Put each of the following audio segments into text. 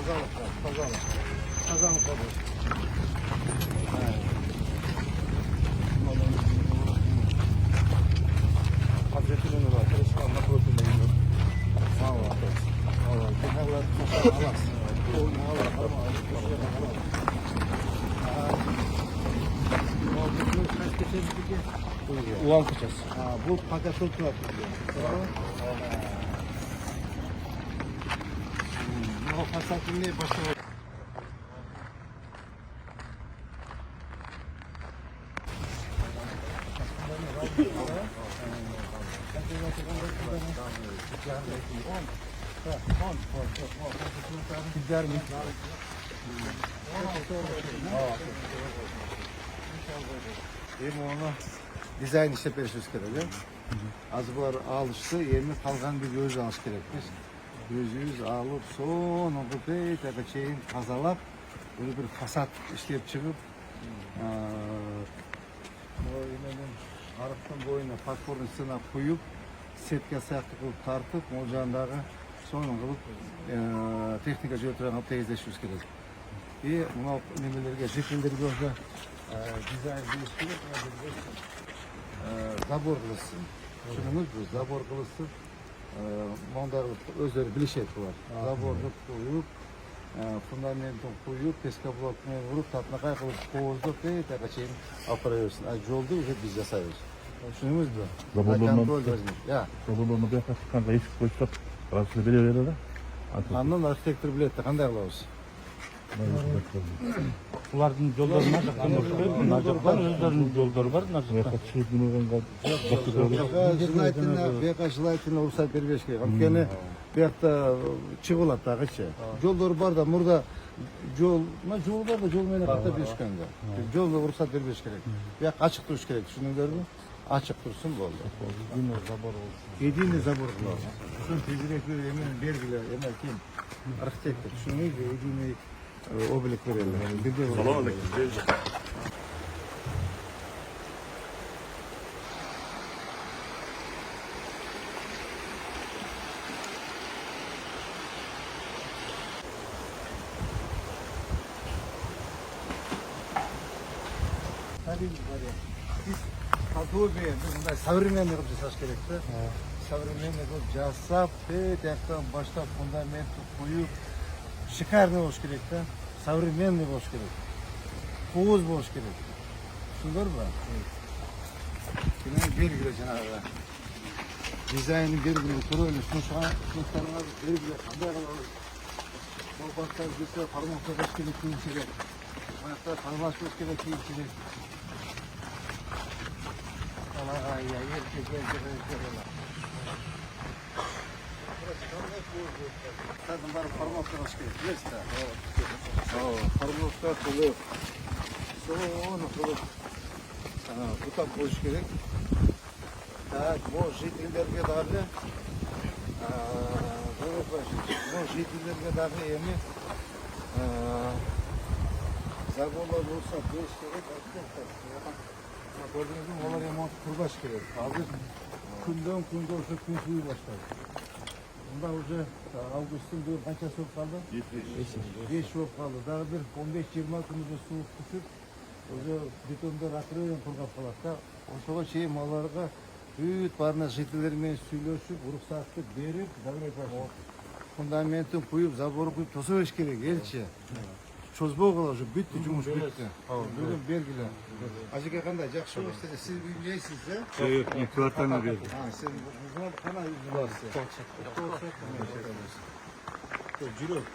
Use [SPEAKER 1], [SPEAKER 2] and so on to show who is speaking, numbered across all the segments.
[SPEAKER 1] Tazalık. Tazalık olur. Hazreti Ömür var. Çalışkanla protein yiyor. Allah. Allah. Kenarlar alasın. Ulan kıçası. Bu paket oturak. O pasatın ne başka? Güzel mi? Onu dizayn işlep berişimiz kerak. Az bular alıştı, yerine kalgan bir göz alış kerakmış. Yüz alıp son okupaytaga çeyin kazalap, böyle bir fasat işlep çıkıp, arıktın boyuna platformun üstüne koyup, setke sayaktı kılıp tartıp, molcandağı sonun kılıp teknika jötüren alıp teyizleşimiz kerak. Buna nemelerge, şekilleri gözde dizayn değiştirip, zabor kılısın. Şunumuz bu, zabor kılısın. Mondarı özleri bilişet var. Zabordu koyup, fundamentin koyup, peska blokuna vurup, tatına kayıp koğuzdup ve takaçayın aparıyorsun. Yolda hep biz yasayız. Şunumuz bu.
[SPEAKER 2] Zaborlarını bir yaklaşık kanka hiç koysak, arasını belirledi de.
[SPEAKER 1] Andan arxitektör bileti, qanday qilamiz?
[SPEAKER 3] Ularning yo'llari narjoqdan o'zlarining yo'llari bor narjoqdan.
[SPEAKER 1] Желательно ruhsat berбеш керек. Анткени bu yoqda чыгылат дагычы. Жолдор бар да, мурда жол бар да, жол менен ката беришкен да. Жолго ruhsat бербеш керек. Bu yoq ачык туруш керек, түшүнүңөрбү? Ачык турсун болду. Единый забор кылабыз. Ушун тезирээк эмен бергиле, эме ким? Архитектор, түшүнүңүзбү? Единый облик verelim.
[SPEAKER 2] Salon aldık.
[SPEAKER 1] Tabii biz kalkıp biz современный kılıp жасаш керекti. Современный kılıp жасап, tekrar başta fundamenti koyup, шикарный болуш керек да, современный болуш керек, кооз болуш керек. Түшүндүңөрбү? Белгиле жанагы дизайнын белгиле көрөлү, сунуштарыңар белгиле кандай кылабыз? Бул бактар бизе форматтагаш керек кийинчерээк. Баягы форматлаш керек кийинчерээк. Zaten bari formatlar hoş geldin. Neyse. Formatlar kılıp. Sonra kılıp. Bu da boş gerek. Bu jitellerge dahi. Bu jitellerge dahi yemi. Zaborlar olsa beş gerek. Gördüğünüz gibi onlar remont kurbaş gerek. Hazır günden olsa gün suyu başlar. Bunda уже августтың bir қаншасы болып қалды? 5 болып қалды. Дағы bir 15-20 күнде суық түсіп, уже бетондар акырын құрғап қалады да. Осыға шейін маларға бүт барына жителермен сөйлесіп, рұқсатты беріп, фундаментін құйып, забор құйып, тоса беріш керек, елші. Çözбөй кала уже бүттү, жумуш бүттү. Бүгүн бергиле. Ажеке кандай, жакшы болуп иштеди. Сиз үйдесиз, э?
[SPEAKER 2] Yok, kvartalına verdim.
[SPEAKER 1] Сен кана үйдү барсыз? Жүрөк.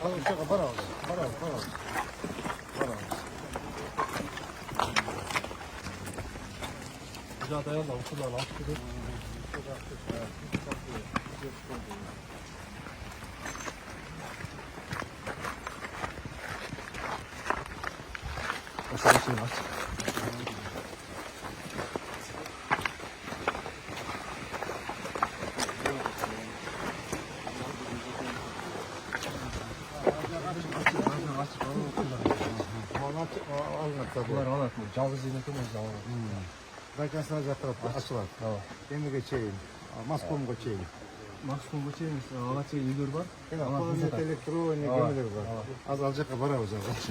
[SPEAKER 1] Ал ошого барабыз. Барабыз.
[SPEAKER 3] Zaten da okula alıştırdık. Aşağısını aç.
[SPEAKER 1] Bunlar alınır. Жалгыз зейнеті болса алынır. Райкомсына жақтырып ашылады. Емеге чейин, Москомға чейин.
[SPEAKER 3] Максимумга чейин ага чейин үйлөр бар.
[SPEAKER 1] Память, электроник, емелер бар. Аз ал жаққа барабыз алғаш.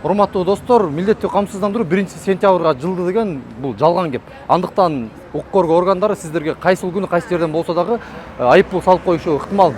[SPEAKER 4] Урматтуу достор, милдеттүү камсыздандыруу 1-сентябрга жылды деген бул жалган кеп. Андыктан укук коргоо органдары сиздерге кайсыл күнү кайсы жерден болсо дагы айыппул салып коюшу ыктымал.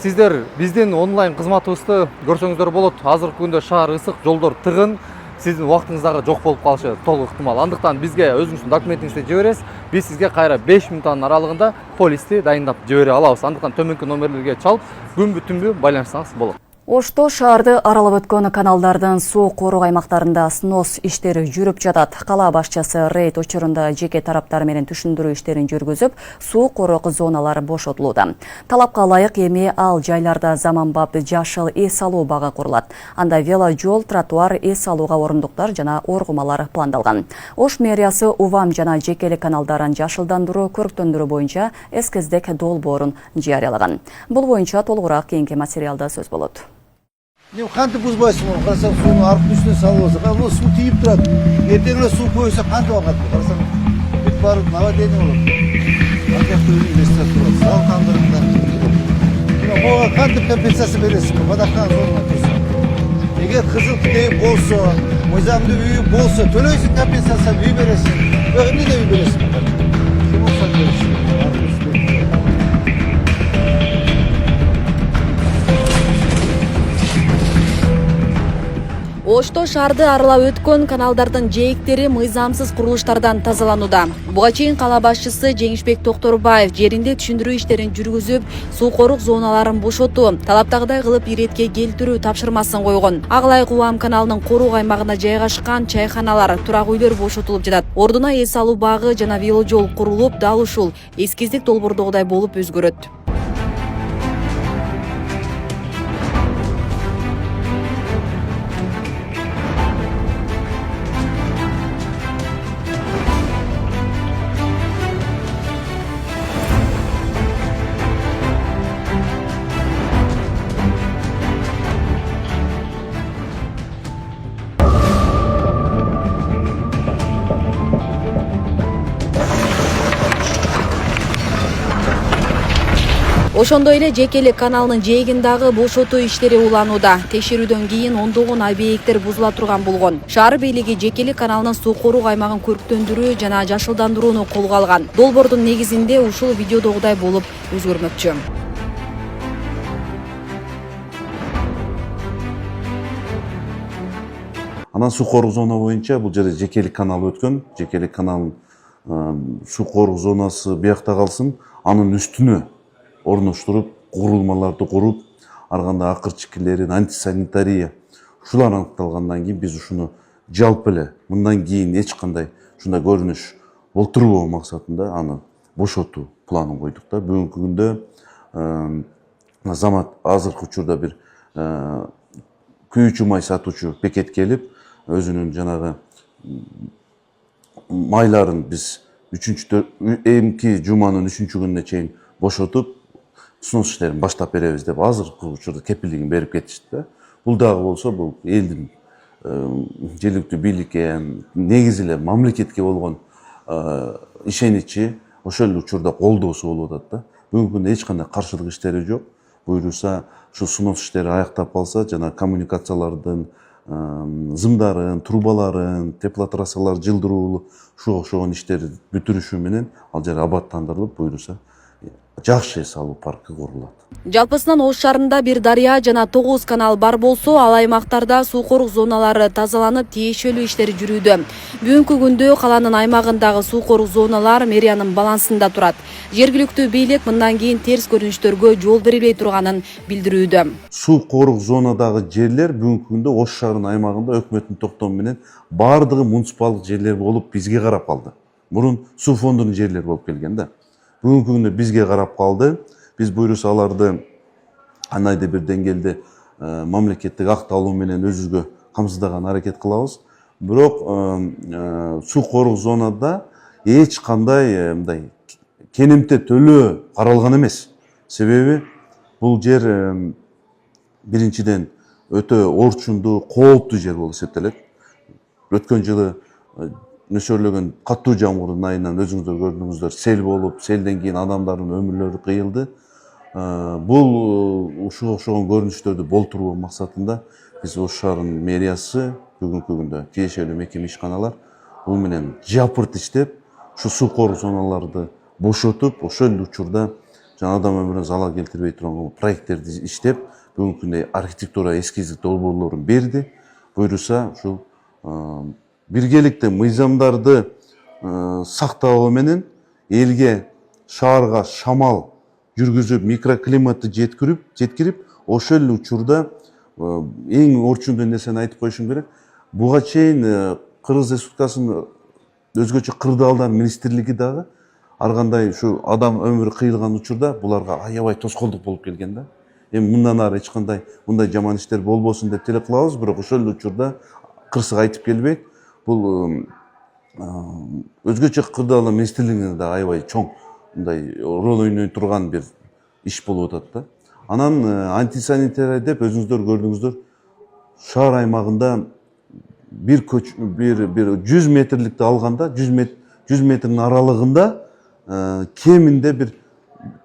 [SPEAKER 4] Сиздер биздин онлайн кызматыбызды көрсөңүздөр болот. Азыркы күндө шаар ысык, жолдор тыгын, сиздин убактыңыз дагы жок болуп калышы толук ыктымал. Андыктан бизге өзүңүздүн документиңизди жибересиз. Биз сизге кайра 5 мүнөттүн аралыгында полисти дайындап жибере алабыз. Андыктан төмөнкү номерлерге чалып, күнбү-түнбү байланышсаңыз болот.
[SPEAKER 5] Ошто шаарды аралап өткөн каналдардын суу коруу аймактарында снос иштери жүрүп жатат. Кала башчысы рейд учурунда жеке тараптар менен түшүндүрүү иштерин жүргүзүп, суу короо зоналары бошотулууда. Талапка ылайык эми ал жайларда заманбап жашыл эс алуу бага курулат. Анда вело жол, тротуар, эс алууга орундуктар жана оргумалар пландалган. Ош мэриясы Увам жана жекелик каналдарын жашылдандыруу көрктөндүрүү боюнча эскиздик долбоорун жарыялаган. Бул боюнча толугураак кийинки материалда сөз болот.
[SPEAKER 1] Не қантып бұзбайсың оны, қарасаң суның арқын үстіне салып алса, бұл су тиіп тұрады. Ертеңіне су қойса қантып алғады. Қарасаң, бүт барып наводение болады. Ардияқты өзің естіріп тұрады. Сал қандырыңдан. Оған қантып компенсация бересің, водоқан zoruna тұрсын. Егер қызыл кітейіп болса, мойзамды үйі болса, төлейсің компенсация үй бересің. Өғінде де үй бересің. Кім олса бересің. Арқын үстіне.
[SPEAKER 6] Ошто шаарды аралап өткөн каналдардын жээктери мыйзамсыз курулуштардан тазаланууда. Буга чейин кала башчысы Жеңишбек Токторбаев жеринде түшүндүрүү иштерин жүргүзүп, суу корук зоналарын бошотуу, талаптагыдай кылып иретке келтирүү тапшырмасын койгон. Ага Увам каналынын коруу аймагына жайгашкан чайханалар, турак үйлөр бошотулуп жатат. Ордуна эс алуу багы жана веложол курулуп, дал ушул эскиздик долбоордогудай болуп өзгөрөт. Ошондой эле жекелик каналынын жээгин дагы бошотуу иштери уланууда. Текшерүүдөн кийин ондогон объекттер бузула турган болгон. Шаар бийлиги жекелик каналынын суу коруу аймагын көрктөндүрүү жана жашылдандырууну колго алган. Долбоордун негизинде ушул видеодогудай болуп өзгөрмөкчү.
[SPEAKER 7] Анан суу коруу зона боюнча бул жерде жекелик канал өткөн. Жекелик каналдын суу коруу зонасы биякта калсын, анын үстүнө орноштуруп, курулмаларды куруп, арганда акырчыкилерин, антисанитария ушулар аныкталгандан кийин биз ушуну жалпы эле мындан кийин эч кандай ушундай көрүнүш болтурбоо максатында аны бошотуу планын койдук да. Бүгүнкү күндө Азамат азыркы учурда бир күйүүчү май сатуучу бекет келип, өзүнүн жанагы майларын биз эмки жуманын 3-күнүнө чейин бошотуп, снос иштерин баштап беребиз деп азыркы учурда кепилдигин берип кетишти да. Бул дагы болсо бул элдин жергиликтүү бийликке, негизи эле мамлекетке болгон ишеничи, ошол эле учурда колдоосу болуп атат да. Бүгүнкү күндө эч кандай каршылык иштери жок. Буюрса, ушу снос иштери аяктап калса, жана коммуникациялардын зымдарын, трубаларын, теплотрассалар жылдыруу, ушуга окшогон иштерди бүтүрүшү менен ал жер абаттандырылып, буюрса жакшы эс алуу паркы курулат.
[SPEAKER 6] Жалпысынан Ош шаарында бир дарыя жана 9 канал бар болсо, ал аймактарда суу корук зоналары тазаланып, тиешелүү иштер жүрүүдө. Бүгүнкү күндө каланын аймагындагы суу корук зоналар мэриянын балансында турат. Жергиликтүү бийлик мындан кийин терс көрүнүштөргө жол берилбей турганын билдирүүдө.
[SPEAKER 7] Суу корук зонадагы жерлер бүгүнкү күндө Ош шаарынын аймагында өкмөттүн токтому менен баардыгы муниципалдык жерлер болуп бизге карап калды. Мурун суу фондунун жерлери болуп келген да. Бүгүнкү күндө бизге карап калды. Биз буюрса аларды кандайдыр бир деңгээлде мамлекеттик акталуу менен өзүбүзгө камсыздаган аракет кылабыз. бирок суу корук зонада эч кандай мындай кенемте төлөө каралган эмес. Себеби бул жер биринчиден өтө орчундуу, кооптуу жер болуп эсептелет. Өткөн жылы нөсөрлөгөн катуу жамгырдын айынан өзүңүздөр көрдүңүздөр, сел болуп, селден кийин адамдардын өмүрлөрү кыйылды. Бул ушуга окшогон көрүнүштөрдү болтуруу максатында биз Ош шаарынын мэриясы бүгүнкү күндө тиешелүү мекеме ишканалар бул менен жапырт иштеп, ушу суу корук зоналарды бошотуп, ошол эле учурда жана адам өмүрүнө залал келтирбей турган проекттерди иштеп, бүгүнкү күндө архитектура эскиздик долбоорлорун берди. Буюрса, ушул биргеликте мыйзамдарды сактоо менен элге, шаарга шамал жүргүзүп, микроклиматты жеткирип, ошол эле учурда эң орчундуу нерсени айтып коюшум керек. Буга чейин Кыргыз Республикасынын өзгөчө кырдаалдар министрлиги дагы ар кандай ушу адам өмүрү кыйылган учурда буларга аябай тоскоолдук болуп келген да. Эми мындан ары эч кандай мындай жаман иштер болбосун деп тилек кылабыз, бирок ошол эле учурда кырсык айтып келбейт. Бул өзгөчө кырдаалдар министрлигинде да аябай чоң мындай роль ойной турган бир иш болуп атат да. Анан антисанитария деп өзүңүздөр көрдүңүздөр, шаар аймагында бир 100 метрликти алганда, 100 метрдин аралыгында кеминде бир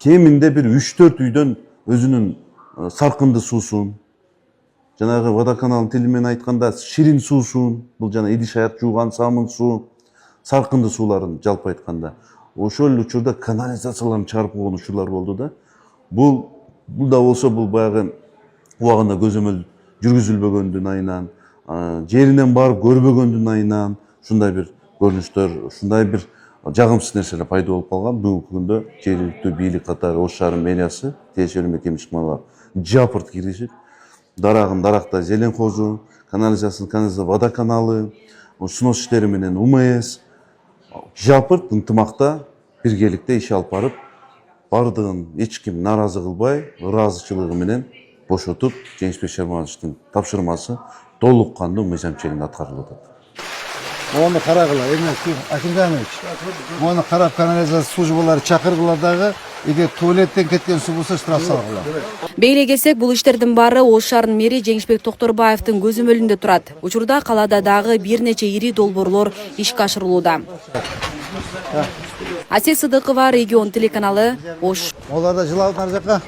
[SPEAKER 7] 3-4 үйдөн өзүнүн саркынды суусун, жанагы водоканалдын тили менен айтканда ширин суусун, бул жана идиш аяк жууган самын суу, саркынды сууларын жалпы айтканда, ошол эле учурда канализацияларын чыгарып койгон учурлар болду да. Бул да болсо бул баягы убагында көзөмөл жүргүзүлбөгөндүн айынан, жеринен барып көрбөгөндүн айынан ушундай бир көрүнүштөр, ушундай бир жагымсыз нерселер пайда болуп калган. Бүгүнкү күндө жергиликтүү бийлик катары Ош шаарынын мэриясы, тиешелүү мекеме ишканалар жапырт киришип, даракта зеленхозу, канализациясын водоканалы, снос иштери менен УМС жапырт ынтымакта биргеликте иш алып барып, бардыгын эч ким нааразы кылбай, ыраазычылыгы менен бошотуп, Жеңишбек Шармановичтин тапшырмасы толук кандуу мыйзам чегинде аткарылып атат.
[SPEAKER 1] Оны карагыла, Акимжанович. Оны карап канализация службалары чакыргыла дагы, эгер туалеттен кеткен суу болсо штраф салгыла.
[SPEAKER 6] Бейле келсек, бул иштердин баары Ош шаарынын мэри Жеңишбек Токторбаевдин көзөмөлүндө турат. Учурда калаада дагы бир нече ири долбоорлор ишке ашырылууда. Асет Сыдыкова, Регион телеканалы, Ош.
[SPEAKER 1] Олар да жылабы нар жакка.